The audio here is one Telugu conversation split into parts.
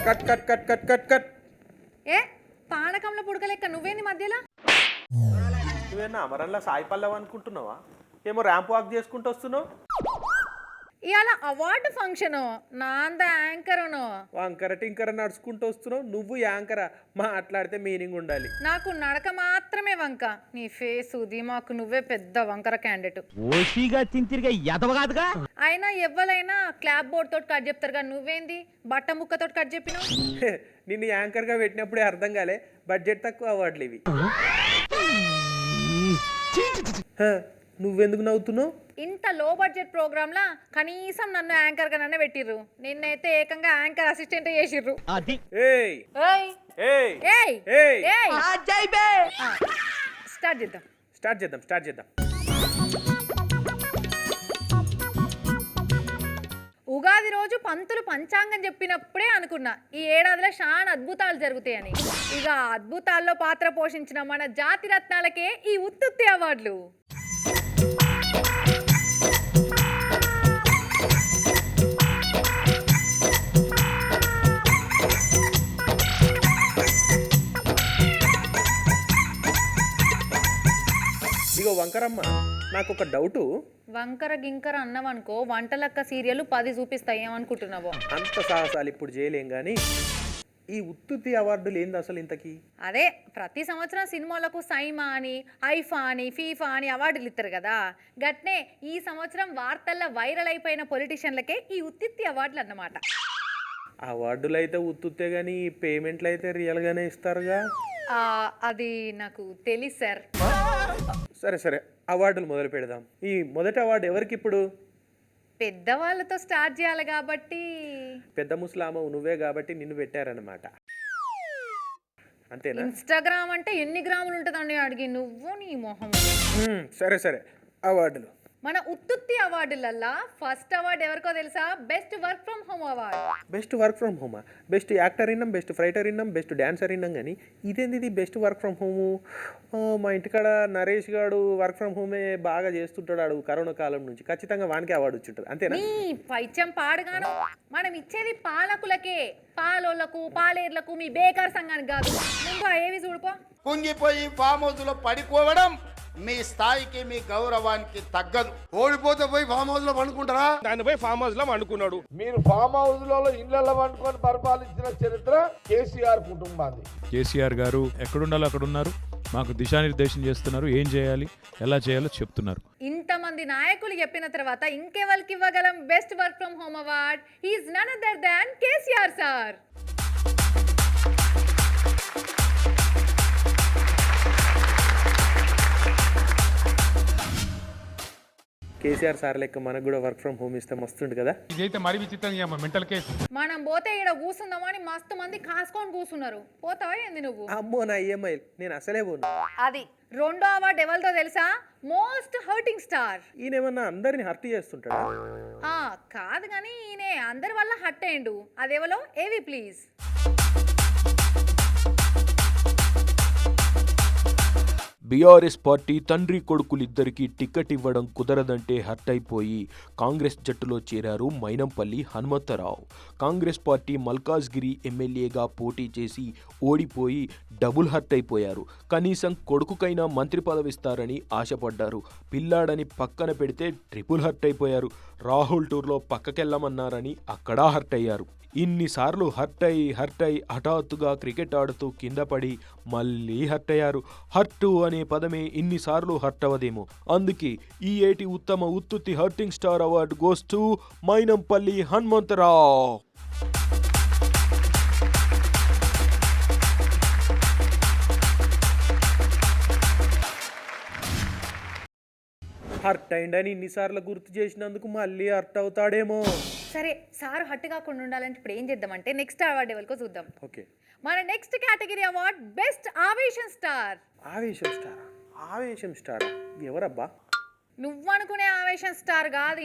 Cut cut cut cut cut cut. ఏ పానకంలో పుడకలెక్క నువ్వేంది మధ్యలో? నువ్వేనా అమరన్లా సాయి పల్లవి అనుకుంటున్నావా? ఏమో ర్యాంప్ వాక్ చేసుకుంటూ వస్తున్నావు. ఇవాళ అవార్డు ఫంక్షన్ నాంద యాంకరును. వంకర టింకర నడుచుకుంటూ వస్తున్నావు. నువ్వు యాంకర మాట్లాడితే మీనింగ్ ఉండాలి. నాకు నడక మాత్రమే వంక. నీ ఫేసు దిమాకు నువ్వే పెద్ద వంకర క్యాండిడేట్. అయినా ఎవ్వరైనా క్లాప్ బోర్డ్ తోటి కట్ చెప్తారు కానీ నువ్వేంది బట్ట ముక్కతోటి కట్ చెప్పినావు? నిన్ను యాంకర్ గా పెట్టినప్పుడే అర్థం కాలే బడ్జెట్ తక్కువ అవార్డులు ఇవి. నువ్వెందుకు నవ్వుతున్నావు? ఇంత లో బడ్జెట్ ప్రోగ్రామ్ లా కనీసం నన్ను యాంకర్ గా నన్నే పెట్టిర్రు. నిన్నైతే ఏకంగా యాంకర్ అసిస్టెంట్ చేసిర్రు. స్టార్ట్ చేద్దాం. ఉగాది రోజు పంతులు పంచాంగం చెప్పినప్పుడే అనుకున్నా ఈ ఏడాదిలో చాలా అద్భుతాలు జరుగుతాయని. ఇక అద్భుతాల్లో పాత్ర పోషించిన మన జాతి రత్నాలకే ఈ ఉత్తుత్తి అవార్డులు. ఇగో వంకరమ్మ, నాకు ఒక డౌటు. వంకర గింకర అన్నవనుకో వంటలక్క సీరియల్ 10 చూపిస్తాయి ఏమనుకుంటున్నావో? అంత సాహసాలు ఇప్పుడు చేయలేం కానీ ఈ ఉత్తుత్తి అవార్డులు ఏంది అసలు ఇంతకీ? అదే ప్రతి సంవత్సరం సినిమాలకు సైమా అని ఐఫా అని ఫీఫా అని అవార్డులు ఇస్తారు కదా, గట్నే ఈ సంవత్సరం వార్తల్లో వైరల్ అయిపోయిన పొలిటీషియన్లకే ఈ ఉత్తుత్తి అవార్డులు అన్నమాట. అవార్డులు అయితే ఉత్తుత్తే కానీ పేమెంట్లు అయితే రియల్గానే ఇస్తారుగా. అది నాకు తెలీదు సార్. సరే అవార్డులు మొదలు పెడదాం. ఈ మొదటి అవార్డు ఎవరికి ఇప్పుడు? పెద్దవాళ్ళతో స్టార్ట్ చేయాలి కాబట్టి. పెద్ద ముస్లామవు నువ్వే కాబట్టి నిన్ను పెట్టారనమాట, అంతేనా? ఇన్స్టాగ్రామ్ అంటే ఎన్ని గ్రాములు ఉంటుందని అడిగి నువ్వు నీ మొహం. సరే అవార్డులు. మన ఉత్తుత్తి అవార్డులల్లా ఫస్ట్ అవార్డు ఎవరికో తెలుసా? Best work from home award. Best work from హోమా? బెస్ట్ యాక్టర్ ఇన్నాం, బెస్ట్ ఫైటర్ ఇన్నాం, బెస్ట్ డాన్సర్ ఇన్నాం, కానీ ఇదేంది ఇది బెస్ట్ వర్క్ ఫ్రమ్ హోము? మా ఇంటికాడ నరేష్ గారు వర్క్ ఫ్రమ్ హోమే బాగా చేస్తుంటాడు కరోనా కాలం నుంచి. ఖచ్చితంగా వానికి అవార్డు వచ్చింటుంది, అంతేనా? నీ పైత్యం పాడుగాను. మనం ఇచ్చేది పాలకులకే, పాలోళ్లకు పాలేర్లకు, మీ బేకార్ సంఘానికి కాదు. ముందు ఏవి చూడుకో. కుంగిపోయి ఫామ్ హౌస్ లో పడిపోవడం మీ స్థాయికి మీ గౌరవానికి తగ్గదు. ఓడిపోతే పోయి ఫామ్ హౌస్ లో పండుకుంటారా? దాన్ని పోయి ఫామ్ హౌస్ లో పండుకున్నాడు. మీరు ఫామ్ హౌస్ లో ఇళ్లలో పండుకొని పరిపాలించిన చరిత్ర కేసీఆర్ కుటుంబాన్ని. కేసీఆర్ గారు ఎక్కడుండాలో అక్కడ ఉన్నారు, మాకు దిశానిర్దేశం చేస్తున్నారు, ఏం చేయాలి ఎలా చేయాలో చెప్తున్నారు. ఇంతమంది నాయకులు చెప్పిన తర్వాత ఇంకెవరికి ఇవ్వగలం best work from home award? He is none other than KCR sir. KCR sir లెక్క మనకు కూడా వర్క్ ఫ్రమ్ హోమ్ ఇస్తే మస్తుండు కదా. ఇదైతే మరి విచిత్రంగా మెంటల్ కేసు. మనం పోతే ఇక్కడ కూర్చుందామని మస్తు మంది కాసుకొని కూర్చున్నారు. పోతావా ఏంది నువ్వు? అమ్మో నా ఈఎంఐ, నేను అసలే పోను. అది రెండో అవార్డు ఎవరితో తెలుసా? Most hurting star. ఈయన ఏమన్నా అందరిని హర్ట్ చేస్తుంటాడా? కాదు కానీ ఈయన అందరి వల్ల హర్ట్ అయ్యిండు. అదేవలో ఏవి ప్లీజ్. బీఆర్ఎస్ పార్టీ తండ్రి కొడుకులిద్దరికీ టికెట్ ఇవ్వడం కుదరదంటే హర్ట్ అయిపోయి కాంగ్రెస్ జట్టులో చేరారు మైనంపల్లి హనుమంతరావు. కాంగ్రెస్ పార్టీ మల్కాజ్గిరి ఎమ్మెల్యేగా పోటీ చేసి ఓడిపోయి డబుల్ హర్ట్ అయిపోయారు. కనీసం కొడుకుకైనా మంత్రి పదవిస్తారని ఆశపడ్డారు. పిల్లాడని పక్కన పెడితే ట్రిపుల్ హర్ట్ అయిపోయారు. రాహుల్ టూర్లో పక్కకెళ్ళమన్నారని అక్కడా హర్ట్ అయ్యారు. ఇన్నిసార్లు హర్ట్ అయి హఠాత్తుగా క్రికెట్ ఆడుతూ కింద పడి మళ్ళీ హర్ట్ అయ్యారు. హర్టు అనే పదమే ఇన్నిసార్లు హర్ట్ అవ్వదేమో. అందుకే ఈ ఏటి ఉత్తమ ఉత్తుత్తి hurting star award goes to Mainampalli Hanumantharao. Hurt అయిందని ఇన్నిసార్లు గుర్తు చేసినందుకు మళ్ళీ హర్ట్ అవుతాడేమో. సరే సార్ హర్ట్ కాకుండా ఉండాలంటే ఇప్పుడు ఏం చేద్దామంటే నెక్స్ట్ అవార్డు ఎవరికో చూద్దాం. ఓకే, మన నెక్స్ట్ కేటగిరీ అవార్డ్ బెస్ట్ ఆవేశం స్టార్. ఆవేశం స్టార్ ఎవరబ్బా? నువ్వు అనుకునే ఆవేశం స్టార్ కాదు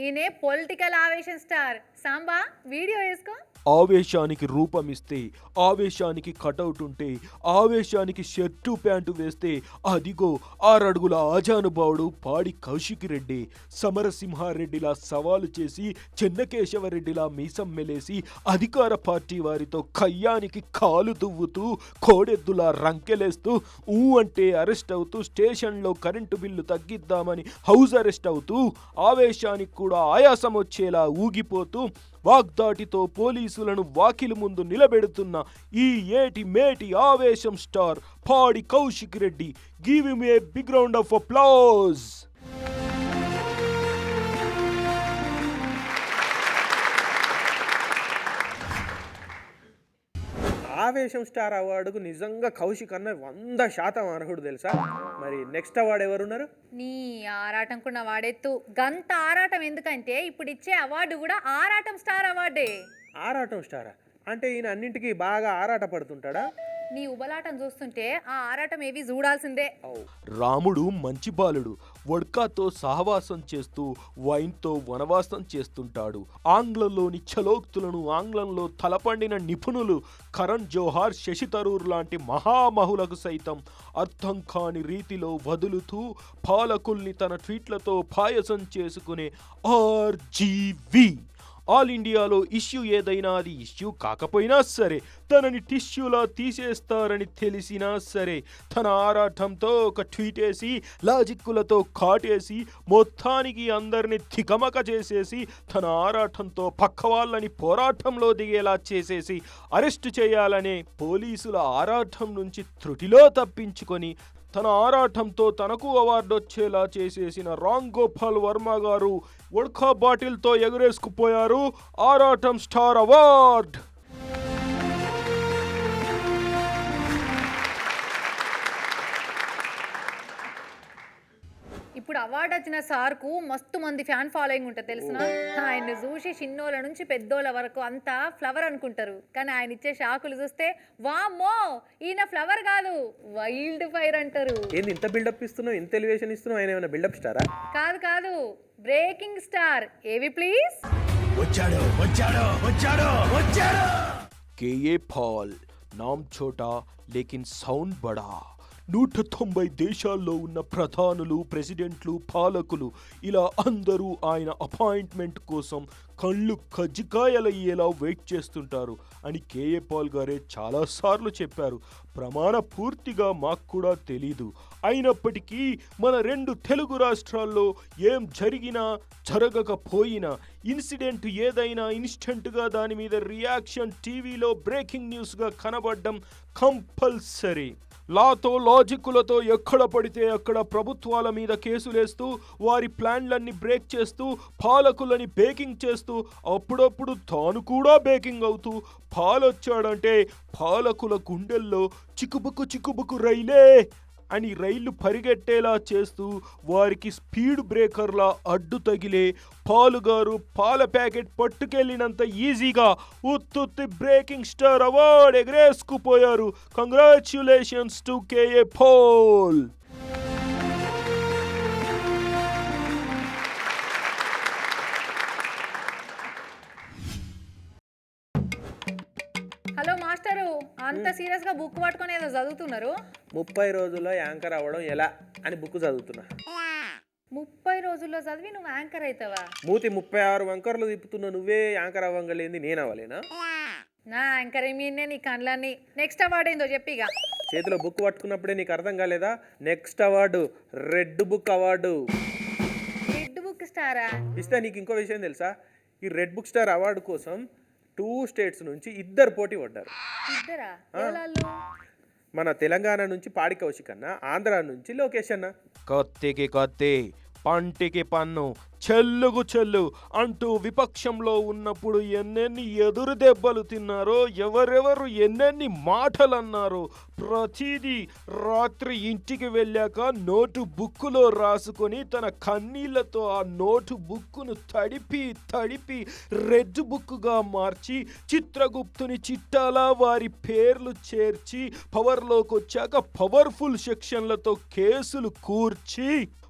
ఈయనే పొలిటికల్ ఆవేశం స్టార్. సాంబా వీడియో వేసుకో. ఆవేశానికి రూపమిస్తే, ఆవేశానికి కటౌట్ ఉంటే, ఆవేశానికి షర్టు ప్యాంటు వేస్తే అదిగో 6 అడుగుల ఆజానుభావుడు పాడి కౌశిక్ రెడ్డి. సమరసింహారెడ్డిలా సవాలు చేసి చెన్నకేశవరెడ్డిలా మీసం మెలేసి అధికార పార్టీ వారితో కయ్యానికి కాలు దువ్వుతూ కోడెద్దులా రంకెలేస్తూ అంటే అరెస్ట్ అవుతూ స్టేషన్లో కరెంటు బిల్లు తగ్గిద్దామని హౌస్ అరెస్ట్ అవుతూ ఆవేశానికి కూడా ఆయాసం వచ్చేలా ఊగిపోతూ వాగ్దాటితో పోలీసులను వాకిలి ముందు నిలబెడుతున్న ఈ ఏటి మేటి ఆవేశం star Padi Kaushik Reddy. Give him a big round of applause. ఆవేశం స్టార్ అవార్డుకు నిజంగా కౌశిక్ అన్న 100% అర్హుడు తెలుసా. మరి నెక్స్ట్ అవార్డు ఎవరున్నారు? నీ ఆరాటం కూడా వాడెత్తు. గంత ఆరాటం ఎందుకంటే ఇప్పుడు ఇచ్చే అవార్డు కూడా ఆరాటం స్టార్ అవార్డే. ఆరాటం స్టారా అంటే ఈయన అన్నింటికి బాగా ఆరాట పడుతుంటాడా? నీ ఉబలాటం చూస్తుంటే ఆ ఆరాటం ఏవి చూడాల్సిందే. రాముడు మంచి బాలుడు. వడ్కాతో సహవాసం చేస్తూ వైన్తో వనవాసం చేస్తుంటాడు. ఆంగ్లంలోని చలోక్తులను ఆంగ్లంలో తలపండిన నిపుణులు కరణ్ జోహార్, శశి తరూర్ లాంటి మహామహులకు సైతం అర్థం కాని రీతిలో వదులుతూ పాలకుల్ని తన ట్వీట్లతో పాయసం చేసుకునే ఆర్జీవి. ఆల్ ఇండియాలో ఇష్యూ ఏదైనా అది ఇష్యూ కాకపోయినా సరే, తనని టిష్యూలా తీసేస్తారని తెలిసినా సరే, తన ఆరాటంతో ఒక ట్వీట్ వేసి లాజిక్కులతో కాటేసి మొత్తానికి అందరిని తికమక చేసేసి తన ఆరాటంతో పక్క వాళ్ళని పోరాటంలో దిగేలా చేసేసి అరెస్టు చేయాలనే పోలీసుల ఆరాటం నుంచి త్రుటిలో తప్పించుకొని తన ఆరాటంతో తనకు అవార్డు వచ్చేలా చేసేసిన రామ్ గోపాల్ వర్మ గారు వడ్కా బాటిల్తో ఎగరేసుకుపోయారు ఆరాటం స్టార్ అవార్డ్. ఇప్పుడు అవార్డు వచ్చిన సార్కు మస్తు మంది ఫ్యాన్ ఫాలోయింగ్ ఉంటుంది తెలుసునా. ఆయన్ని చూసి చిన్నోళ్ళ నుంచి పెద్దోళ్ళ వరకు అంతా ఫ్లవర్ అనుకుంటారు. కానీ ఆయన ఇచ్చే షాకులు చూస్తే వామ్మో ఈయన ఫ్లవర్ కాదు వైల్డ్ ఫైర్ అంటారు. ఏంది ఇంత బిల్డప్ ఇస్తున్నావు, ఇంత ఎలివేషన్ ఇస్తున్నావు? ఆయన ఏమైనా బిల్డప్ స్టారా? కాదు కాదు, బ్రేకింగ్ స్టార్. ఏవి ప్లీజ్? కేఏ పాల్ నామ్ ఛోటా లేకిన్ సౌండ్ బడా. 190 దేశాల్లో ఉన్న ప్రధానులు, ప్రెసిడెంట్లు, పాలకులు ఇలా అందరూ ఆయన అపాయింట్మెంట్ కోసం కళ్ళు కజ్జికాయలయ్యేలా వెయిట్ చేస్తుంటారు అని కేఏ పాల్ గారే చాలాసార్లు చెప్పారు. ప్రమాణ పూర్తిగా మాకు కూడా తెలీదు. అయినప్పటికీ మన 2 తెలుగు రాష్ట్రాల్లో ఏం జరిగినా జరగకపోయినా ఇన్సిడెంట్ ఏదైనా ఇన్స్టెంట్గా దాని మీద రియాక్షన్ టీవీలో బ్రేకింగ్ న్యూస్గా కనబడడం కంపల్సరీ. లాతో లాజిక్కులతో ఎక్కడ పడితే అక్కడ ప్రభుత్వాల మీద కేసులేస్తూ వారి ప్లాన్లన్నీ బ్రేక్ చేస్తూ పాలకులని బేకింగ్ చేస్తూ అప్పుడప్పుడు తాను కూడా బేకింగ్ అవుతూ పాలొచ్చాడంటే పాలకుల గుండెల్లో చిక్కుబుక్కు రైలే అని రైళ్లు పరిగెట్టేలా చేస్తూ వారికి స్పీడ్ బ్రేకర్లా అడ్డు తగిలే పాలుగారు పాల ప్యాకెట్ పట్టుకెళ్ళినంత ఈజీగా ఉత్తుత్తి బ్రేకింగ్ స్టార్ అవార్డ్ ఎగరేసుకుపోయారు. Congratulations to K A Paul. Hello master, అంత సీరియస్ గా బుక్ పట్టుకొని ఏదో చదువుతున్నారు? 30 రోజుల్లో యాంకర్ అవ్వడం ఎలా అని బుక్ చదువుతున్నా. 30 రోజుల్లో చదివి నువ్వు యాంకర్ అవుతావా? మూతి 36 వంకర్లు తిప్పుతున్నా, నువ్వే యాంకర్ అవ్వంగలేంది నేను అవ్వలేనా? నా యాంకర్ ఏమీనే నీ కళ్ళని. నెక్స్ట్ అవార్డు ఏందో చెప్పిగా. చేతిలో బుక్ పట్టుకున్నప్పుడే నీకు అర్థం కాలేదా? Next award red book award. Red book స్టారా? ఇస్తే నీకు ఇంకో విషయం తెలుసా? ఈ రెడ్ బుక్ స్టార్ అవార్డు కోసం 2 స్టేట్స్ నుంచి 2 పోటీ పడ్డారు. ఇద్దరా? ఎవరు? మన తెలంగాణ నుంచి పాడి కౌశిక్ అన్న, ఆంధ్ర నుంచి లోకేష్ అన్న. కత్తికి కత్తి, పంటికి పన్ను, చెల్లుకు చెల్లు అంటూ విపక్షంలో ఉన్నప్పుడు ఎన్నెన్ని ఎదురు దెబ్బలు తిన్నారో, ఎవరెవరు ఎన్నెన్ని మాటలు అన్నారో ప్రతిదీ రాత్రి ఇంటికి వెళ్ళాక నోటు బుక్కులో రాసుకొని తన కన్నీళ్లతో ఆ నోటు బుక్కును తడిపి రెడ్ బుక్గా మార్చి చిత్రగుప్తుని చిట్టాలా వారి పేర్లు చేర్చి పవర్లోకి వచ్చాక పవర్ఫుల్ సెక్షన్లతో కేసులు కూర్చి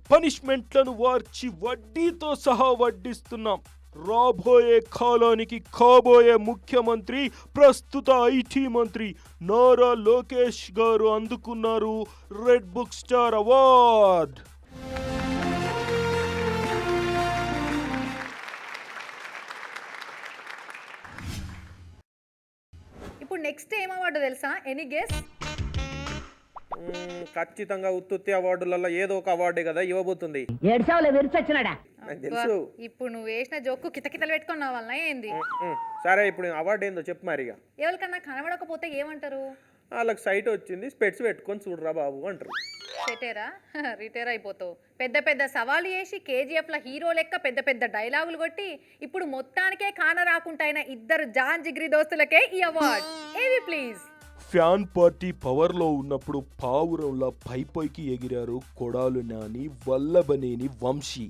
పనిష్మెంట్లను వార్చి వడ్డీతో సహా వడ్డిస్తున్నాం. రాబోయే కాలానికి కాబోయే ముఖ్యమంత్రి ప్రస్తుత ఐటీ మంత్రి నారా లోకేష్ గారు అందుకున్నారు రెడ్ బుక్ స్టార్ అవార్డ్. ఇప్పుడు నెక్స్ట్ ఏం అవార్డు తెలుసా? Any guess? ఖచ్చితంగా ఉత్తుత్తి అవార్డులలో ఏదో ఒక అవార్డే కదా ఇవ్వబోతుంది. నాకు తెలుసు. ఇప్పుడు నువ్వు వేసిన జోక్కు కితకితలు పెట్టుకున్న వల్ల ఏంది? సరే ఇప్పుడు అవార్డు ఏందో చెప్పు మరిగా. ఎవరికన్నా కనబడకపోతే ఏమంటారు? వాళ్ళకి సైట్ వచ్చింది, స్పెట్స్ పెట్టుకొని చూడరా బాబు అంటారు. సెటేరా? రిటైర్ అయిపోతావు. పెద్ద పెద్ద సవాలు చేసి కేజీఎఫ్ల హీరో లెక్క పెద్ద పెద్ద డైలాగులు కొట్టి ఇప్పుడు మొత్తానికే కాన రాకుండా అయిన ఇద్దరు జాన్ జిగ్రీ దోస్తులకే ఈ అవార్డ్. ఏవి ప్లీజ్? ఫ్యాన్ పార్టీ పవర్లో ఉన్నప్పుడు పావురంలా పైపైకి ఎగిరారు కొడాలు నాని, వల్లభనేని వంశీ.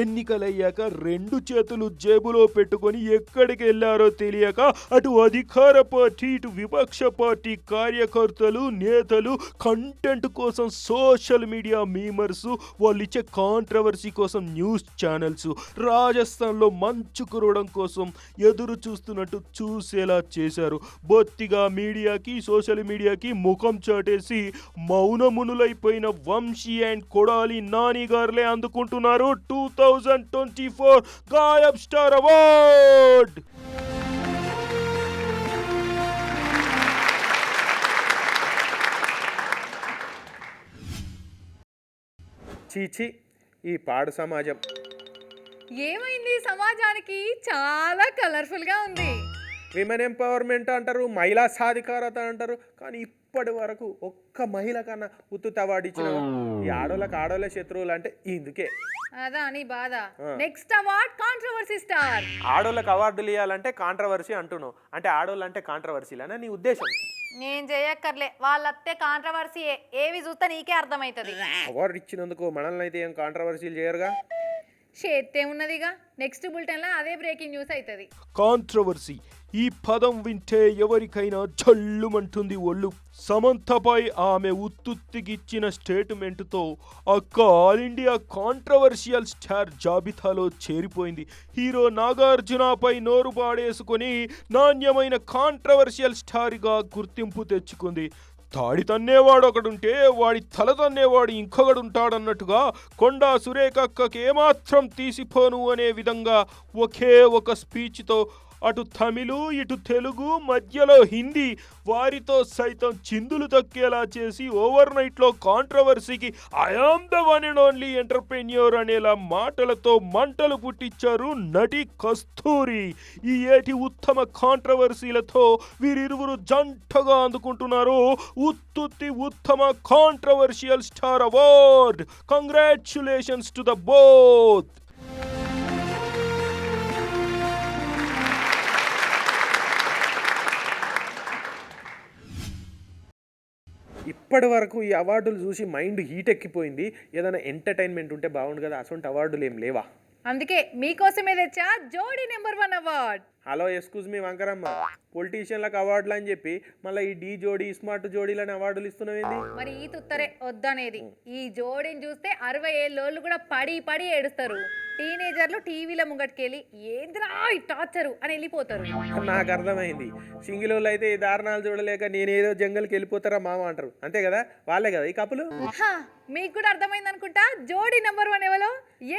ఎన్నికలయ్యాక రెండు చేతులు జేబులో పెట్టుకొని ఎక్కడికి వెళ్ళారో తెలియక అటు అధికార పార్టీ ఇటు విపక్ష పార్టీ కార్యకర్తలు నేతలు కంటెంట్ కోసం సోషల్ మీడియా మీమర్స్, వాళ్ళు ఇచ్చే కాంట్రవర్సీ కోసం న్యూస్ ఛానల్స్ రాజస్థాన్లో మంచు కురవడం కోసం ఎదురు చూస్తున్నట్టు చూసేలా చేశారు. బొత్తిగా మీడియాకి సోషల్ మీడియాకి ముఖం చాటేసి మౌనమునులైపోయిన వంశీ అండ్ కొడాలి నాని గారులే అందుకుంటున్నారు 2024 గాయబ్ స్టార్ అవార్డ్. చీచి ఈ పాడు సమాజం. ఏమైంది? సమాజానికి చాలా కలర్ఫుల్ గా ఉంది. విమెన్ ఎంపవర్మెంట్ అంటారు, మహిళా సాధికారత అంటారు, కానీ ఇప్పటి వరకు ఒక్క మహిళ కన్నా ఉత్తుత అవార్డు ఇచ్చిన ఈ ఆడోళ్ళకి ఆడోళ్ళ శత్రువులు అంటే ఇందుకే. అదా నీ బాధ. Next award controversy star. ఆడోళ్ళకి అవార్డులు ఇవ్వాలంటే కాంట్రవర్సీ అంటున్నావు, అంటే ఆడోళ్ళు అంటే కాంట్రవర్సీలనా నీ ఉద్దేశం? నేను చేయక్కర్లే, వాళ్ళత్తే కాంట్రవర్సీయే. ఏవి చూస్తే నీకే అర్థమవుతుంది. అవార్డు ఇచ్చినందుకు మనల్ని అయితే ఏం కాంట్రవర్సీలు చేయరుగా. చేత్తే ఉన్నదిగా. నెక్స్ట్ బులెటిన్ లో అదే బ్రేకింగ్ న్యూస్ అవుతుంది. కాంట్రవర్సీ ఈ పదం వింటే ఎవరికైనా జల్లుమంటుంది ఒళ్ళు. సమంతపై ఆమె ఉత్తుత్తికిచ్చిన స్టేట్మెంట్తో అక్క ఆల్ ఇండియా కాంట్రవర్షియల్ స్టార్ జాబితాలో చేరిపోయింది. హీరో నాగార్జునపై నోరు పాడేసుకొని నాణ్యమైన కాంట్రవర్షియల్ స్టార్గా గుర్తింపు తెచ్చుకుంది. తాడి తన్నేవాడు ఒకడుంటే వాడి తల తన్నేవాడు ఇంకొకడుంటాడన్నట్టుగా కొండా సురేఖక్కకి ఏమాత్రం తీసిపోను అనే విధంగా ఒకే ఒక స్పీచ్తో అటు తమిళు ఇటు తెలుగు మధ్యలో హిందీ వారితో సైతం చిందులు తక్కేలా చేసి ఓవర్ నైట్లో కాంట్రవర్సీకి I am the one and only entrepreneur అనేలా మాటలతో మంటలు పుట్టించారు నటి కస్తూరి. ఈ ఏటి ఉత్తమ కాంట్రవర్సీలతో వీరిరువురు జంటగా అందుకుంటున్నారు ఉత్తుత్తి ఉత్తమ controversial star award. Congratulations to the both. ఇప్పటి వరకు ఈ అవార్డులు చూసి మైండ్ హీట్ ఎక్కిపోయింది. ఏదైనా ఎంటర్టైన్మెంట్ ఉంటే బాగుండు కదా, అసలు అవార్డులు ఏం లేవా? అందుకే మీకోసమే తెచ్చా జోడీ number 1 award. Hello excuse me వంకరమ్మ, పొలిటీషియన్లకు అవార్డులు అని చెప్పి మళ్ళీ ఈ డీ జోడీ స్మార్ట్ జోడీలని అవార్డులు ఇస్తున్నావేంది? మరి ఈ తుత్తరే వద్దనేది. ఈ జోడీని చూస్తే 60 ఏళ్ళోళ్ళు కూడా పడి పడి ఏడుస్తారు. టీనేజర్లు టీవీల ముంగట్కెళ్ళి ఏంద్రా ఈ టార్చరు అని వెళ్ళిపోతారు. నాకు అర్థమైంది. సింగిల్ వాళ్ళు అయితే ఈ దారుణాలు చూడలేక నేనేదో జంగల్కి వెళ్ళిపోతారా మామ అంటారు, అంతే కదా? వాళ్ళే కదా ఈ కపులు. మీకు కూడా అర్థమైంది అనుకుంటా జోడీ నెంబర్ 1 ఎవరో.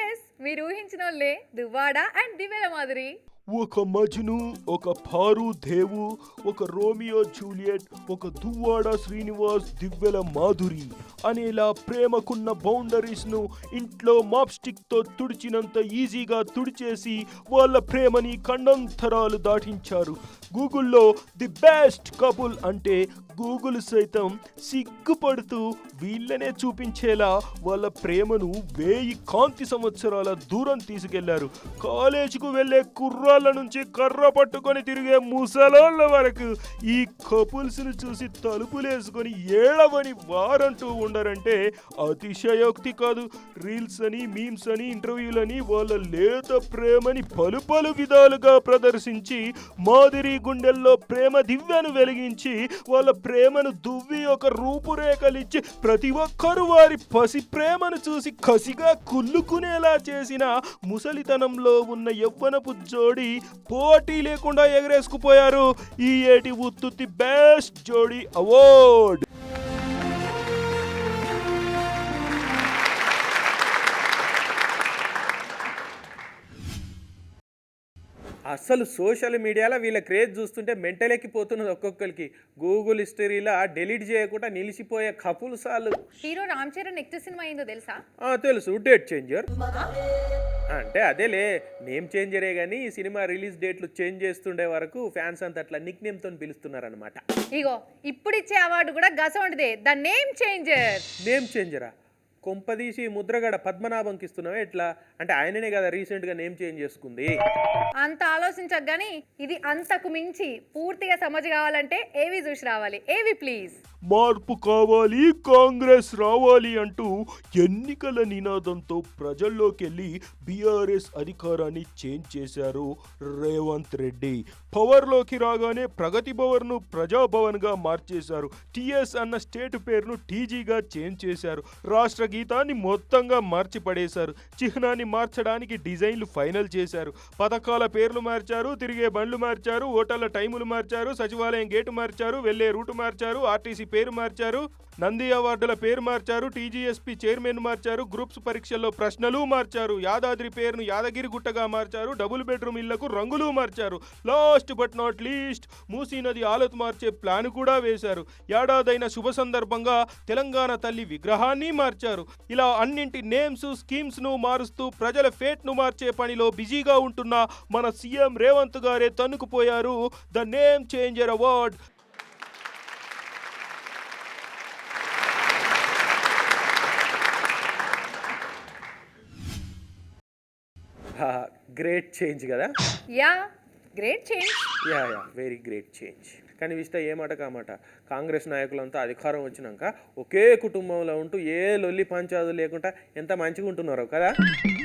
ఎస్, మీరు ఊహించిన వాళ్ళే, దువ్వాడ అండ్ దివ్యల మాదిరి. ఒక మజ్ను, ఒక పారు దేవు, ఒక రోమియో జూలియట్, ఒక దువ్వాడ శ్రీనివాస్ దివ్యల మాధురి అనేలా ప్రేమకున్న బౌండరీస్ను ఇంట్లో మాప్ స్టిక్తో తుడిచినంత ఈజీగా తుడిచేసి వాళ్ళ ప్రేమని ఖండంతరాలు దాటించారు. గూగుల్లో ది బెస్ట్ కపుల్ అంటే గూగుల్ సైతం సిగ్గుపడుతూ వీళ్ళనే చూపించేలా వాళ్ళ ప్రేమను 1000 కాంతి సంవత్సరాల దూరం తీసుకెళ్లారు. కాలేజీకు వెళ్లే కుర్రాళ్ళ నుంచి కర్ర పట్టుకొని తిరిగే ముసలోళ్ళ వరకు ఈ కపుల్స్ను చూసి తలుపులేసుకొని ఏడవని వారంటూ ఉండరంటే అతిశయోక్తి కాదు. రీల్స్ అని, మీమ్స్ అని, ఇంటర్వ్యూలని వాళ్ళ లేత ప్రేమని పలు పలు విధాలుగా ప్రదర్శించి మాదిరి గుండెల్లో ప్రేమ దివ్యను వెలిగించి వాళ్ళ ప్రేమను దువ్వి ఒక రూపురేఖలిచ్చి ప్రతి ఒక్కరూ వారి పసి ప్రేమను చూసి కసిగా కుళ్ళుకునేలా చేసిన ముసలితనంలో ఉన్న యవ్వనపు జోడి పోటీ లేకుండా ఎగరేసుకుపోయారు ఈ ఏటి ఉత్తుత్తి బెస్ట్ జోడీ అవార్డ్. అసలు సోషల్ మీడియాలో వీళ్ళ క్రేజ్ చూస్తుంటే మెంటల్ ఎక్కిపోతున్నది ఒక్కొక్కరికి. గూగుల్ హిస్టరీలో డిలీట్ చేయకుండా నిలిచిపోయే కపుల్సాలు. Hero Ram Charan next cinema ఏందో తెలుసా? తెలుసు, డేట్ చేంజర్. అంటే అదేలే, నేమ్ చేంజరే కానీ ఈ సినిమా రిలీజ్ డేట్లు చేంజ్ చేస్తుండే వరకు ఫ్యాన్స్ అంతా అట్లా నిక్ నేమ్తో పిలుస్తున్నారనమాట. ఇగో ఇప్పుడు ఇచ్చే అవార్డు కూడా గసంటిదే, ద నేమ్ చేంజర్. నేమ్ చేంజరా? కొంపదీసి ముద్రగడ పద్మనాభంకి ఇస్తున్నావా ఎట్లా? అంటే ఆయననే కదా రీసెంట్గా నేమ్ చేంజ్ చేసుకుంది. అంత ఆలోచించక గానీ ఇది అంతకు మించి పూర్తిగా సమజ్ కావాలంటే ఏవి చూసి రావాలి. ఏవి ప్లీజ్. మార్పు కావాలి, కాంగ్రెస్ రావాలి అంటూ ఎన్నికల నినాదంతో ప్రజల్లోకి వెళ్ళి బీఆర్ఎస్ అధికారాన్ని చేంజ్ చేశారు రేవంత్ రెడ్డి. పవర్లోకి రాగానే ప్రగతి భవన్ను ప్రజాభవన్గా మార్చేశారు. టీఎస్ అన్న స్టేట్ పేరును టీజీగా చేంజ్ చేశారు. రాష్ట్ర గీతాన్ని మొత్తంగా మార్చి పడేశారు. చిహ్నాన్ని మార్చడానికి డిజైన్లు ఫైనల్ చేశారు. పథకాల పేర్లు మార్చారు, తిరిగే బండ్లు మార్చారు, ఓటర్ల టైములు మార్చారు, సచివాలయం గేటు మార్చారు, వెళ్లే రూటు మార్చారు, ఆర్టీసీ పేరు మార్చారు, నంది అవార్డుల పేరు మార్చారు, టీజీఎస్పీ చైర్మన్ మార్చారు, గ్రూప్స్ పరీక్షల్లో ప్రశ్నలు మార్చారు, యాదాద్రి పేరును యాదగిరి గుట్టగా మార్చారు, డబుల్ బెడ్రూమ్ ఇళ్లకు రంగులు మార్చారు. Last but not least Musi నది ఆలత్ మార్చే ప్లాన్ కూడా వేశారు. ఏడాదైన శుభ సందర్భంగా తెలంగాణ తల్లి విగ్రహాన్ని మార్చారు. ఇలా అన్నింటి నేమ్స్ స్కీమ్స్ ను మారుస్తూ ప్రజల ఫేట్ ను మార్చే పనిలో బిజీగా ఉంటున్న మన సీఎం రేవంత్ గారే తన్నుకుపోయారు the name changer award. Great change కదా. Yeah, great change. Yeah very great change. కానీ విస్తా ఏమాట కామాట కాంగ్రెస్ నాయకులంతా అధికారం వచ్చినాక ఒకే కుటుంబంలో ఉంటూ ఏ లొల్లి పంచాదు లేకుండా ఎంత మంచిగా ఉంటున్నారో కదా.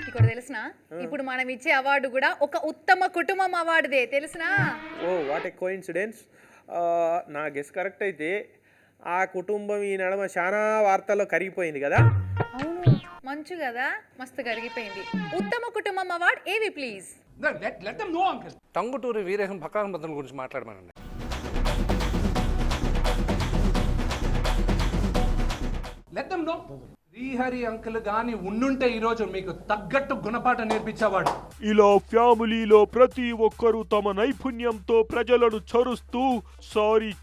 ఇక్కడ తెలుసునా, ఇప్పుడు మనం ఇచ్చే అవార్డు కూడా ఒక ఉత్తమ కుటుంబం అవార్డుదే తెలుసునా. Oh what a coincidence. నా గెస్ కరెక్ట్ అయితే ఆ కుటుంబం ఈ నడమ చాలా వార్తల్లో కరిగిపోయింది కదా. అవును, మంచు కదా, మస్తు కరిగిపోయింది. ఉత్తమ కుటుంబం అవార్డ్ ఏవి ప్లీజ్. టంగుటూరి వీరేశం భక్తానందం గురించి మాట్లాడమనండి. Let them know. Srihari uncle గాని ఉండుంటే ఈరోజు మీకు తగ్గట్టు గుణపాఠం నేర్పించేవాడు. ఇలా ఫ్యామిలీలో ప్రతి ఒక్కరూ తమ నైపుణ్యంతో ప్రజలను చరుస్తూ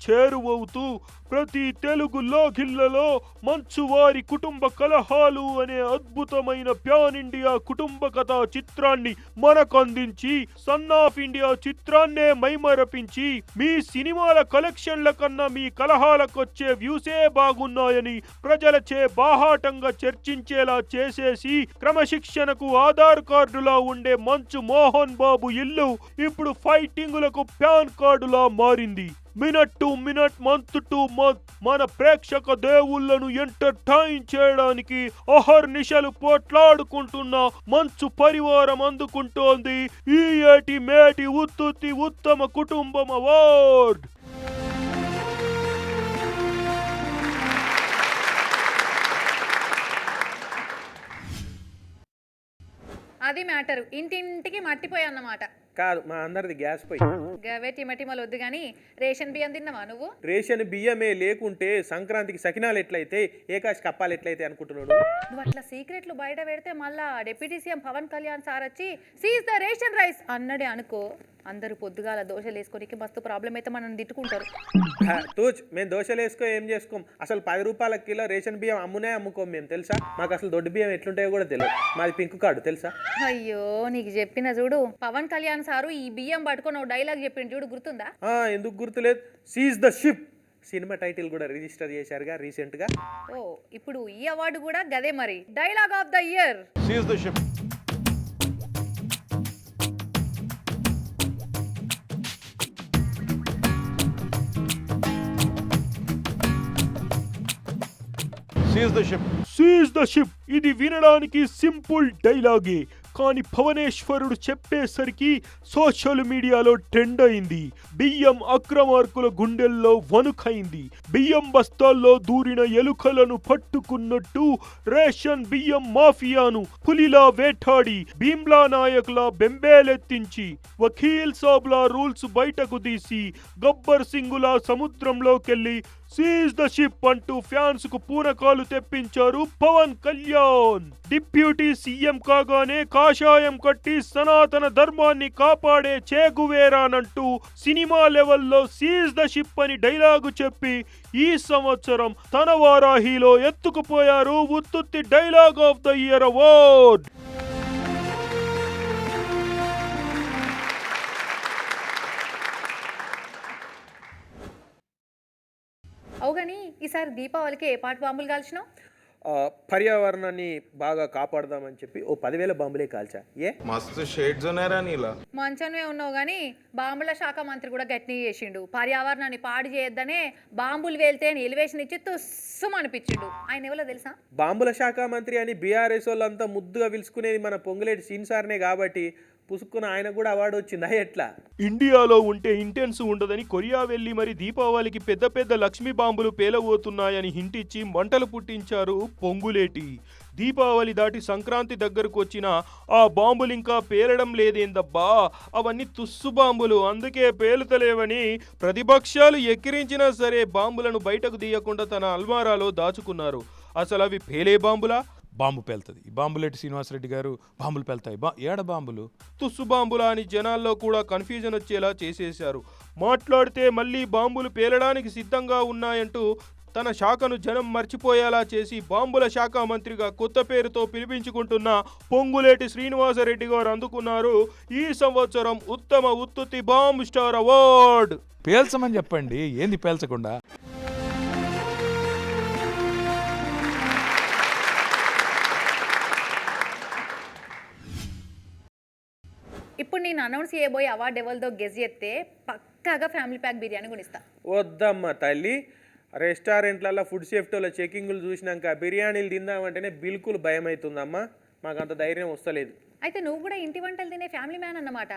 చేరువవుతూ ప్రతి తెలుగు లాగిళ్లలో మంచువారి కుటుంబ కలహాలు అనే అద్భుతమైన ప్యాన్ ఇండియా కుటుంబ కథా చిత్రాన్ని మనకు అందించి సన్ ఆఫ్ ఇండియా చిత్రాన్నే మైమరపించి మీ సినిమాల కలెక్షన్ల కన్నా మీ కలహాలకొచ్చే వ్యూసే బాగున్నాయని ప్రజలచే బాహాటంగా చర్చించేలా చేసేసి క్రమశిక్షణకు ఆధార్ కార్డులా ఉండే మంచు మోహన్ బాబు ఇల్లు ఇప్పుడు ఫైటింగులకు ప్యాన్ కార్డులా మారింది. Minute to minute, month to month మన ప్రేక్షక దేవుళ్లను ఎంటర్టైన్ చేయడానికి అహర్నిశలు పోట్లాడుకుంటున్న మంచు పరివారం అందుకుంటోంది ఈ ఏటి మేటి ఉత్తుత్తి ఉత్తమ కుటుంబం అవార్డ్. అది మ్యాటర్. ఇంటింటికి మట్టిపోయా అన్నమాట. కాదు, మా అందరిది గ్యాస్ పోయి. గవే టిమటిమలు వద్దు కానీ రేషన్ బియ్యం తిన్నావా నువ్వు? రేషన్ బియ్యమే లేకుంటే సంక్రాంతికి సకినాలు ఎట్లయితే, ఏకాశి కప్పాలు ఎట్లయితే అనుకుంటున్నాడు. నువ్వు అట్లా సీక్రెట్లు బయట పెడితే మళ్ళా deputy CM Pawan Kalyan sir వచ్చి సీజ్ ద రేషన్ రైస్ అన్నడే అనుకో, అందరూ పొద్దుగాల దోశలు వేసుకోనికి మస్తు ప్రాబ్లం అయితే మనం తిట్టుకుంటారు. తూచ్, మేము దోశలు వేసుకో ఏం చేసుకోం. అసలు 10 రూపాయల కిలో రేషన్ బియ్యం అమ్ముకోం మేము తెలుసా. మాకు అసలు దొడ్డు బియ్యం ఎట్లుంటాయో కూడా తెలియదు. మాది పింక్ కార్డు తెలుసా. అయ్యో నీకు చెప్పిన చూడు, పవన్ కళ్యాణ్ సారు ఈ బియ్యం పట్టుకొని ఒక డైలాగ్ చెప్పిండు చూడు, గుర్తుందా? ఎందుకు గుర్తులేదు. Seize the ship cinema title కూడా రిజిస్టర్ చేశారుగా రీసెంట్ గా. ఓ ఇప్పుడు ఈ అవార్డు కూడా గదే మరి, dialogue of the year. Seize the ship. Seize the ship ఇది వినడానికి సింపుల్ డైలాగే, కానీ భువనేశ్వరుడు చెప్పేసరికి సోషల్ మీడియాలో ట్రెండ్ అయింది. బియ్యం అక్రమార్కుల గుండెల్లో వణుకైంది. బియ్యం బస్తాల్లో దూరిన ఎలుకలను పట్టుకున్నట్టు రేషన్ బియ్యం మాఫియాను పులిలా వేటాడి భీమ్లా నాయకుల బెంబేలెత్తించి వకీల్ సాబ్లా రూల్స్ బయటకు తీసి గబ్బర్ సింగులా సముద్రంలోకెళ్లి సీజ్ ద షిప్ అంటూ ఫ్యాన్స్ కు పూనకాలు తెప్పించారు పవన్ కళ్యాణ్. డిప్యూటీ సీఎం కాగానే కాషాయం కట్టి సనాతన ధర్మాన్ని కాపాడే చేగువేరానంటూ సినిమా లెవెల్లో సీజ్ ద షిప్ అని డైలాగు చెప్పి ఈ సంవత్సరం తన వారాహిలో ఎత్తుకుపోయారు ఉత్తుత్తి dialogue of the year award. అవుగాని ఈసారి దీపావళికి ఏ పాటు బాంబులు కాల్చినావు? పర్యావరణాన్ని బాగా కాపాడదామని చెప్పి ఓ 10,000 బాంబులే కాల్చా. మస్తు షేడ్స్ ఉన్నారా నీలా? మంచమే ఉన్నావు కానీ బాంబుల శాఖ మంత్రి కూడా గట్టిగా చేసిండు. పర్యావరణాన్ని పాడు చేయొద్దనే బాంబులు వేలితే ఎలివేషన్ ఇచ్చి తుస్సుం అనిపించిండు. ఆయన ఎవరో తెలుసా? బాంబుల శాఖ మంత్రి అని బీఆర్ఎస్ వాళ్ళంతా ముద్దుగా పిలుచుకునేది మన పొంగులేటి సీన్ సార్నే కాబట్టి పుసుక్కున ఆయన కూడా అవార్డు వచ్చిందా ఎట్లా? ఇండియాలో ఉంటే ఇంటెన్స్ ఉండదని కొరియా వెళ్లి మరి దీపావళికి పెద్ద పెద్ద లక్ష్మీ బాంబులు పేలబోతున్నాయని హింటిచ్చి మంటలు పుట్టించారు పొంగులేటి. దీపావళి దాటి సంక్రాంతి దగ్గరకు వచ్చిన ఆ బాంబులు ఇంకా పేలడం లేదేందబ్బా, అవన్నీ తుస్సు బాంబులు, అందుకే పేలుతలేవని ప్రతిపక్షాలు ఎక్కిరించినా సరే బాంబులను బయటకు తీయకుండా తన అల్మారాలో దాచుకున్నారు. అసలు అవి పేలే బాంబులా? బాంబు పేలుతుంది. బాంబులేటి శ్రీనివాసరెడ్డి గారు బాంబులు పేలుతాయి, ఏడ బాంబులు? తుస్సు బాంబులా అని జనాల్లో కూడా కన్ఫ్యూజన్ వచ్చేలా చేసేశారు. మాట్లాడితే మళ్ళీ బాంబులు పేలడానికి సిద్ధంగా ఉన్నాయంటూ తన శాఖను జనం మర్చిపోయేలా చేసి బాంబుల శాఖ మంత్రిగా కొత్త పేరుతో పిలిపించుకుంటున్న పొంగులేటి శ్రీనివాసరెడ్డి గారు అందుకున్నారు ఈ సంవత్సరం ఉత్తమ ఉత్తుత్తి బాంబ్ స్టార్ అవార్డ్. పేల్చమని చెప్పండి, ఏంది పేల్చకుండా? ఇప్పుడు నేను అనౌన్స్ చేయబోయే అవార్డు ఎవరిదో గెస్ చేస్తే పక్కాగా ఫ్యామిలీ ప్యాక్ బిర్యానీ కొనిస్తా. వద్దమ్మా తల్లి, రెస్టారెంట్లలో ఫుడ్ సేఫ్టీలో చెకింగ్లు చూసినాక బిర్యానీలు తిందామంటేనే బిల్కుల్ భయం అవుతుందమ్మా. మాకు అంత ధైర్యం వస్తలేదు. అయితే నువ్వు కూడా ఇంటి వంటలు తినే ఫ్యామిలీ మ్యాన్ అన్నమాట.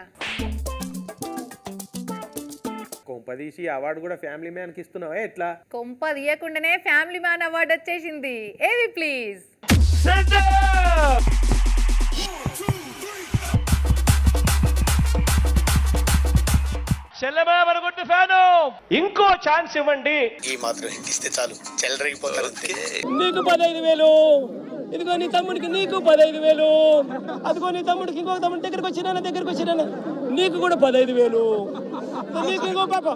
కొంపదీసి అవార్డు కూడా ఫ్యామిలీ మ్యాన్కి ఇస్తున్నావా ఎట్లా? కొంప తీయకుండానే ఫ్యామిలీ మ్యాన్ అవార్డు వచ్చేసింది. ఏవి ప్లీజ్. ఇంకో ఛాన్స్ ఇవ్వండి. ఈ మాత్రం ఇస్తే చాలు, చెల్లరగిపోతారు. నీకు 15,000, ఇదిగో నీ తమ్ముడికి నీకు 15,000, అదిగో నీ తమ్ముడికి ఇంకో తమ్ముడి దగ్గరకు వచ్చినా నీకు కూడా 15,000, నీకు ఇంకో పాప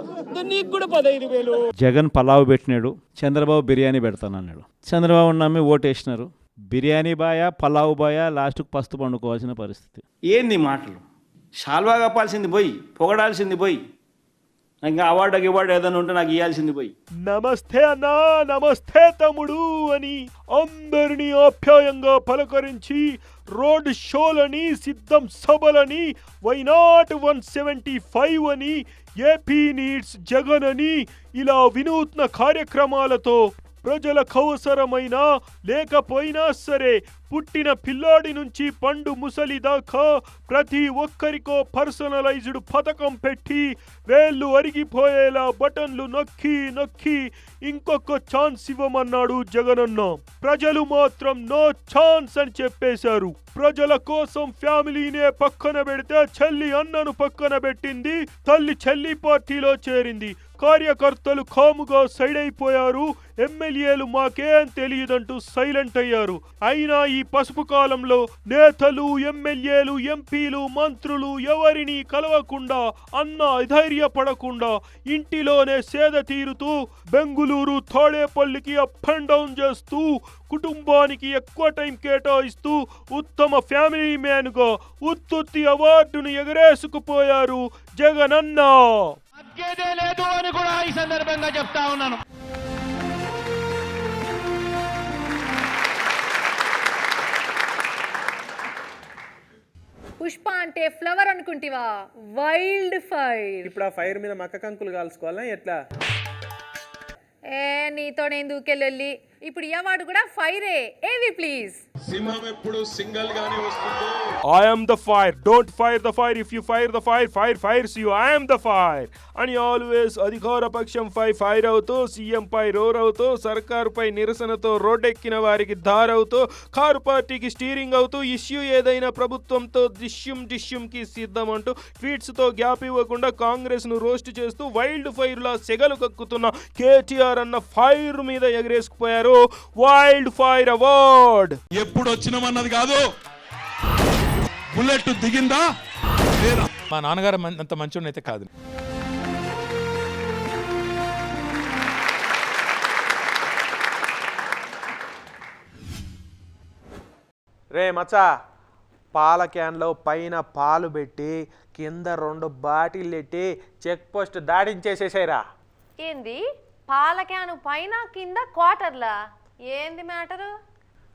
నీకు కూడా 15,000. జగన్ పలావ్ పెట్టినాడు, చంద్రబాబు బిర్యానీ పెడతానన్నాడు. చంద్రబాబు నమ్మి ఓటేసినారు. బిర్యానీ బాయా పలావ్ బాయా, లాస్ట్కు పస్తు పండుకోవాల్సిన పరిస్థితి. ఏంది మాటలు? షాల్వా కప్పాల్సింది పోయి, పొగడాల్సింది పోయి, ఇంకా అవార్డు ఏదైనా ఉంటే నాకు ఇవ్వాల్సింది పోయి. నమస్తే అన్నా, నమస్తే తమ్ముడు అని అందరినీ ఆప్యాయంగా పలకరించి రోడ్ షోలని, సిద్ధం సభలని, వైనాట్ 175 అని, ఏపీ నీడ్స్ జగన్ అని ఇలా వినూత్న కార్యక్రమాలతో ప్రజలకు అవసరమైన లేకపోయినా సరే పుట్టిన పిల్లాడి నుంచి పండు ముసలి దాకా ప్రతి ఒక్కరికో పర్సనలైజ్డ్ పథకం పెట్టి వేళ్ళు అరిగిపోయేలా బటన్లు నొక్కి నొక్కి ఇంకొక ఛాన్స్ ఇవ్వమన్నాడు జగనన్న. ప్రజలు మాత్రం నో ఛాన్స్ అని చెప్పేశారు. ప్రజల కోసం ఫ్యామిలీనే పక్కన పెడితే చెల్లి అన్నను పక్కన పెట్టింది, తల్లి చెల్లి పార్టీలో చేరింది. కార్యకర్తలు కాముగా సైడ్ అయిపోయారు, ఎమ్మెల్యేలు మాకేం తెలియదంటూ సైలెంట్ అయ్యారు. అయినా ఈ పసుపు కాలంలో నేతలు, ఎమ్మెల్యేలు, ఎంపీలు, మంత్రులు ఎవరిని కలవకుండా, అన్న ధైర్యపడకుండా ఇంటిలోనే సేద తీరుతూ బెంగుళూరు తాడేపల్లికి అప్ అండ్ డౌన్ చేస్తూ కుటుంబానికి ఎక్కువ టైం కేటాయిస్తూ ఉత్తమ ఫ్యామిలీ మ్యాన్ గా ఉత్తుత్తి అవార్డును ఎగరేసుకుపోయారు జగనన్న. లేదు అని కూడా ఈ సందర్భంగా చెప్తా ఉన్నాను. పుష్ప అంటే ఫ్లవర్ అనుకుంటివా? Wild fire. ఇప్పుడు ఆ ఫైర్ మీద మక్క కంకులు కాల్చుకోవాలా ఎట్లా? నీతో నేను దూకెళ్ళి ఇప్పుడు ఈ అవార్డు కూడా ఫైరే. ఏవి ప్లీజ్. సింహం ఎప్పుడు సింగల్ గానే వస్తుంది. I am the fire. Don't fire the fire. If you fire the fire, fire fires you. I am the fire. అని ఆల్వేస్ అధికార పక్షంపై ఫైర్ అవుతూ, సీఎంపై రోర్ అవుతూ, సర్కారుపై నిరసనతో రోడ్డెక్కిన వారికి ధారవుతూ, కారు పార్టీకి స్టీరింగ్ అవుతూ, ఇష్యూ ఏదైనా ప్రభుత్వంతో డిష్యూమ్కి సిద్ధం అంటూ ట్వీట్స్తో గ్యాప్ ఇవ్వకుండా కాంగ్రెస్ను రోస్ట్ చేస్తూ వైల్డ్ ఫైర్లా సెగలు కక్కుతున్న కేటీఆర్ అన్న ఫైర్ మీద ఎగరేసుకుపోయారు వైల్డ్ ఫైర్ అవార్డ్. ఎప్పుడు వచ్చినామన్నది కాదు, బుల్లెట్ దిగిందా లేదా. మా నాన్నగారు అంత మంచోడు అయితే కాదు. రే మచ్చా, పాల క్యాన్లో పైన పాలు పెట్టి కింద 2 బాటిల్ పెట్టి చెక్ పోస్ట్ దాడించేసేసారా. ఏంది పాల క్యాను పైన కింద క్వార్టర్లా? ఏంది మ్యాటరు?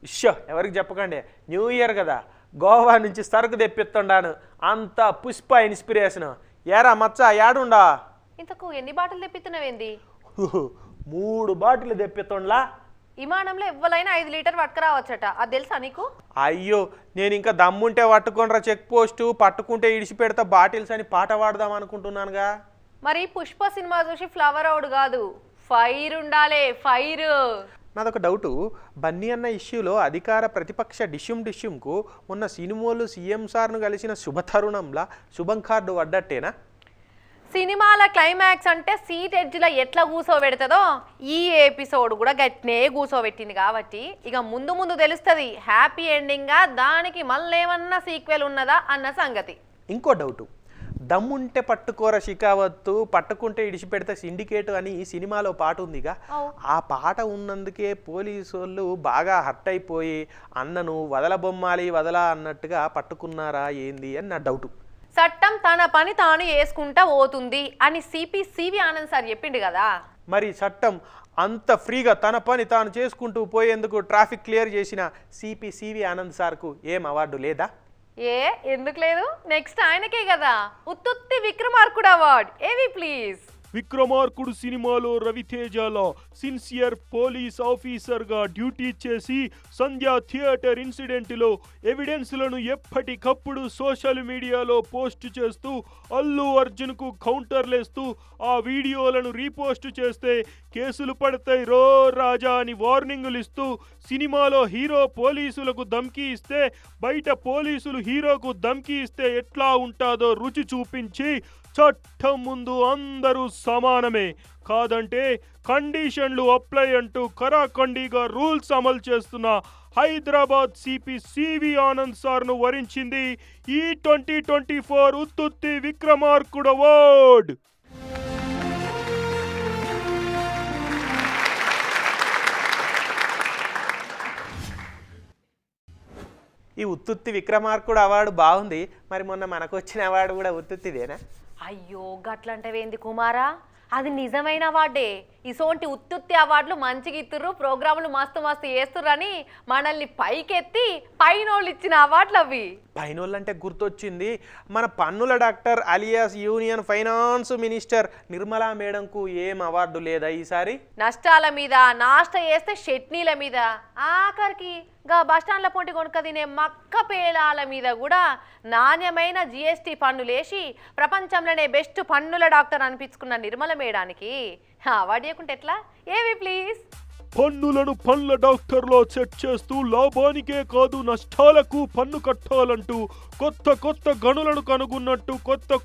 ఇష్యో ఎవరికి చెప్పకండి, న్యూ ఇయర్ కదా, గోవా నుంచి సరుకు తెప్పిస్తుండాను, అంత పుష్ప ఇన్స్పిరేషన్. ఏరా మచ్చా ఏడుండా? ఇంతకు ఎన్ని బాటిల్ తెప్పిస్తున్నావేంది? 3 బాటిల్ తెప్పిస్తుండలా. విమానంలో ఎవ్వరైనా 5 లీటర్ పట్టుకురావచ్చట, అది తెలుసా నీకు? అయ్యో, నేను ఇంకా దమ్ముంటే పట్టుకోనరా చెక్ పోస్ట్, పట్టుకుంటే ఇడిచిపెడతా బాటిల్స్ అని పాట పాడదాం అనుకుంటున్నానుగా. మరి పుష్ప సినిమా చూసి ఫ్లవర్ అవుడు కాదు, ఫైర్ ఉండాలే, ఫైర్. నాదొక డౌటు, బన్నీ అన్న ఇష్యూలో అధికార ప్రతిపక్ష డిష్యూమ్కు మొన్న సినిమాలు సీఎం సార్ను కలిసిన శుభతరుణంలా శుభం కార్డు పడ్డట్టేనా? సినిమాల క్లైమాక్స్ అంటే సీట్ ఎడ్జ్లో ఎట్లా కూసోబెడుతుందో ఈ ఎపిసోడ్ కూడా గట్నే కూసోబెట్టింది. కాబట్టి ఇక ముందు ముందు తెలుస్తుంది హ్యాపీ ఎండింగ్గా దానికి మళ్ళీ ఏమన్నా సీక్వెల్ ఉన్నదా అన్న సంగతి. ఇంకో డౌటు, దమ్ముంటే పట్టుకోర షికావత్తు, పట్టుకుంటే ఇడిచిపెడితే సిండికేట్ అని సినిమాలో పాట ఉందిగా, ఆ పాట ఉన్నందుకే పోలీసు వాళ్ళు బాగా హర్ట్ అయిపోయి అన్నను వదలబొమ్మాలి వదలా అన్నట్టుగా పట్టుకున్నారా ఏంది అని నా డౌటు. చట్టం తన పని తాను వేసుకుంటా పోతుంది అని సివి ఆనంద్ సార్ చెప్పిండు కదా. మరి చట్టం అంత ఫ్రీగా తన పని తాను చేసుకుంటూ పోయేందుకు ట్రాఫిక్ క్లియర్ చేసిన సివి ఆనంద్ సార్కు ఏం అవార్డు లేదా? ఎందుకు లేదు? నెక్స్ట్ ఆయనకే కదా ఉత్తుత్తి విక్రమార్కుడు అవార్డ్. ఏవి ప్లీజ్. విక్రమార్కుడు సినిమాలో రవితేజలో సిన్సియర్ పోలీస్ ఆఫీసర్గా డ్యూటీ చేసి సంధ్యా థియేటర్ ఇన్సిడెంట్లో ఎవిడెన్స్లను ఎప్పటికప్పుడు సోషల్ మీడియాలో పోస్ట్ చేస్తూ అల్లు అర్జున్కు కౌంటర్లేస్తూ ఆ వీడియోలను రీపోస్ట్ చేస్తే కేసులు పడతాయి రో రాజా అని వార్నింగులు ఇస్తూ సినిమాలో హీరో పోలీసులకు ధమ్కీ ఇస్తే బయట పోలీసులు హీరోకు ధమ్కీ ఇస్తే ఎట్లా ఉంటాదో రుచి చూపించి చట్టం ముందు అందరూ సమానమే, కాదంటే కండిషన్లు అప్లై అంటూ కరాఖండిగా రూల్స్ అమలు చేస్తున్న హైదరాబాద్ సివి ఆనంద్ సార్ను వరించింది ఈ 2024 ఉత్తుత్తి విక్రమార్కుడు అవార్డ్. ఈ ఉత్తుత్తి విక్రమార్కుడు అవార్డు బాగుంది, మరి మొన్న మనకు వచ్చిన అవార్డు కూడా ఉత్తుత్తిదేనా? అయ్యో గట్లంటవేంది కుమారా, అది నిజమైన అవార్డే. ఇసోంటి ఉత్తుత్తి అవార్డులు మంచిగా ఇస్తుర్రు, ప్రోగ్రాములు మస్తు మస్తు చేస్తుర్రని మనల్ని పైకెత్తి పైనోళ్ళు ఇచ్చిన అవార్డులు అవి. పైనోళ్ళు అంటే గుర్తొచ్చింది, మన పన్నుల doctor alias union finance minister Nirmala మేడంకు ఏం అవార్డు లేదా ఈసారి? నష్టాల మీద, నాష్ట చేస్తే చట్నీల మీద, ఆఖరికి గా బస్టాండ్ల పొంటి కొనుక్క తినే మక్క పేలాల మీద కూడా నాణ్యమైన జిఎస్టీ పన్నులేసి ప్రపంచంలోనే బెస్ట్ పన్నుల డాక్టర్ అనిపించుకున్న నిర్మల మేడానికి అవార్డు ఇవ్వకుంటే ఎట్లా? ఏవి ప్లీజ్. పన్నులను పండ్ల డాక్టర్లో సెట్ చేస్తూ లాభానికే కాదు నష్టాలకు పన్ను కట్టాలంటూ కొత్త గనులను కనుగొన్నట్టు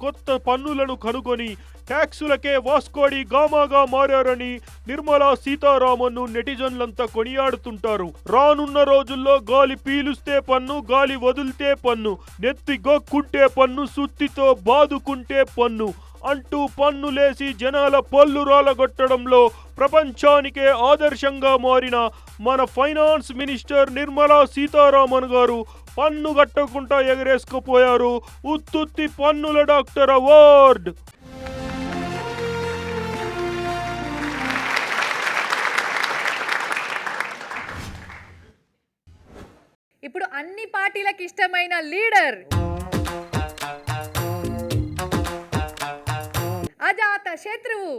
కొత్త పన్నులను కనుగొని ట్యాక్సులకే వాస్కోడి గామాగా మారారని నిర్మలా సీతారామన్ను నెటిజన్లంతా కొనియాడుతుంటారు. రానున్న రోజుల్లో గాలి పీలుస్తే పన్ను, గాలి వదిలితే పన్ను, నెత్తి గొక్కుంటే పన్ను, సుత్తితో బాదుకుంటే పన్ను అంటూ పన్నులేసి జనాల పళ్ళు రాలగొట్టడంలో ప్రపంచానికే ఆదర్శంగా మారిన మన ఫైనాన్స్ మినిస్టర్ నిర్మలా సీతారామన్ గారు పన్ను కట్టకుండా ఎగరేసుకుపోయారు ఉత్తుత్తి పన్నుల డాక్టర్ అవార్డ్. ఇప్పుడు అన్ని పార్టీలకు ఇష్టమైన లీడర్, అజాత శత్రువు,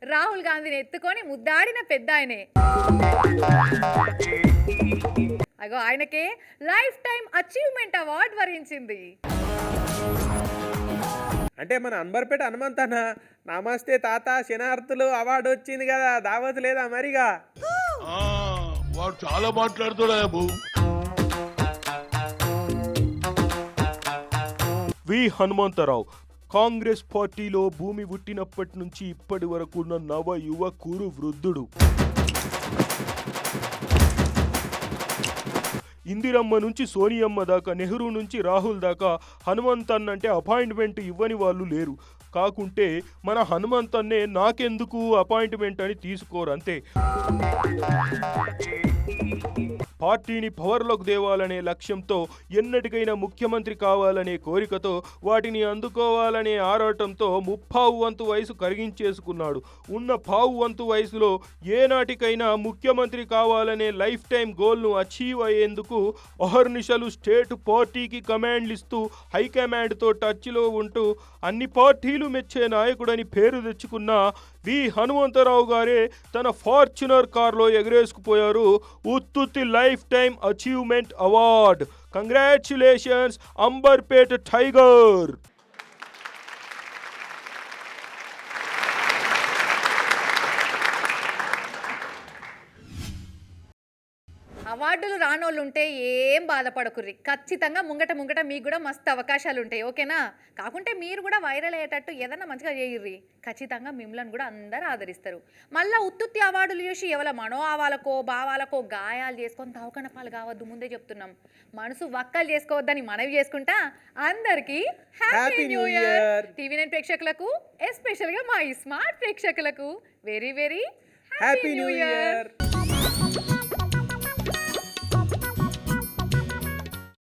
రాహుల్ గాంధీని ఎత్తుకొని ముద్దాడిన పెద్ద ఆయనే. అగో ఆయనకే లైఫ్ టైం అచీవ్మెంట్ అవార్డు వరించింది. అంటే మన అన్బర్పేట హనుమంతన్న నమస్తే తాత శనార్థులు అవార్డు వచ్చింది కదా, దావత్ లేదా మరిగా? వాడు చాలా మాట్లాడుతాడు. వి హనుమంతరావు కాంగ్రెస్ పార్టీలో భూమి పుట్టినప్పటి నుంచి ఇప్పటి వరకు ఉన్న నవ యువకురు వృద్ధుడు. ఇందిరమ్మ నుంచి సోనియమ్మ దాకా, నెహ్రూ నుంచి రాహుల్ దాకా హనుమంతన్ అంటే అపాయింట్మెంట్ ఇవ్వని వాళ్ళు లేరు. కాకుంటే మన హనుమంతన్నే నాకెందుకు అపాయింట్మెంట్ అని తీసుకోరు అంతే. పార్టీని పవర్లోకి తేవాలనే లక్ష్యంతో, ఎన్నటికైనా ముఖ్యమంత్రి కావాలనే కోరికతో, వాటిని అందుకోవాలనే ఆరాటంతో 30 వంతు వయసు కరిగించేసుకున్నాడు. ఉన్న 1/2 వంతు వయసులో ఏనాటికైనా ముఖ్యమంత్రి కావాలనే లైఫ్ టైం గోల్ను అచీవ్ అయ్యేందుకు అహర్నిశలు స్టేట్ పార్టీకి కమాండ్లు ఇస్తూ, హైకమాండ్తో టచ్లో ఉంటూ అన్ని పార్టీలు మెచ్చే నాయకుడని పేరు తెచ్చుకున్న వి హనుమంతరావు గారే తన ఫార్చునర్ కార్లో ఎగరేసుకుపోయారు ఉత్తుత్తి lifetime achievement award. Congratulations Amberpet tiger. అవార్డులు రానోళ్ళు ఉంటే ఏం బాధపడకుర్రి, ఖచ్చితంగా ముంగట మీకు కూడా మస్తు అవకాశాలు ఉంటాయి. ఓకేనా? కాకుంటే మీరు కూడా వైరల్ అయ్యేటట్టు ఏదన్నా మంచిగా చేయుర్రి, ఖచ్చితంగా మిమ్మల్ని కూడా అందరూ ఆదరిస్తారు. మళ్ళీ ఉత్తుత్తి అవార్డులు చూసి ఎవరి మనోభావాలకో భావాలకో గాయాలు చేసుకొని తవకనపాలు కావద్దు, ముందే చెప్తున్నాం. మనసు వక్కలు చేసుకోవద్దని మనవి చేసుకుంటా అందరికీ హ్యాపీ న్యూ ఇయర్. టీవీ9 ప్రేక్షకులకు, ఎస్పెషల్గా మా ఈ స్మార్ట్ ప్రేక్షకులకు very very happy new year.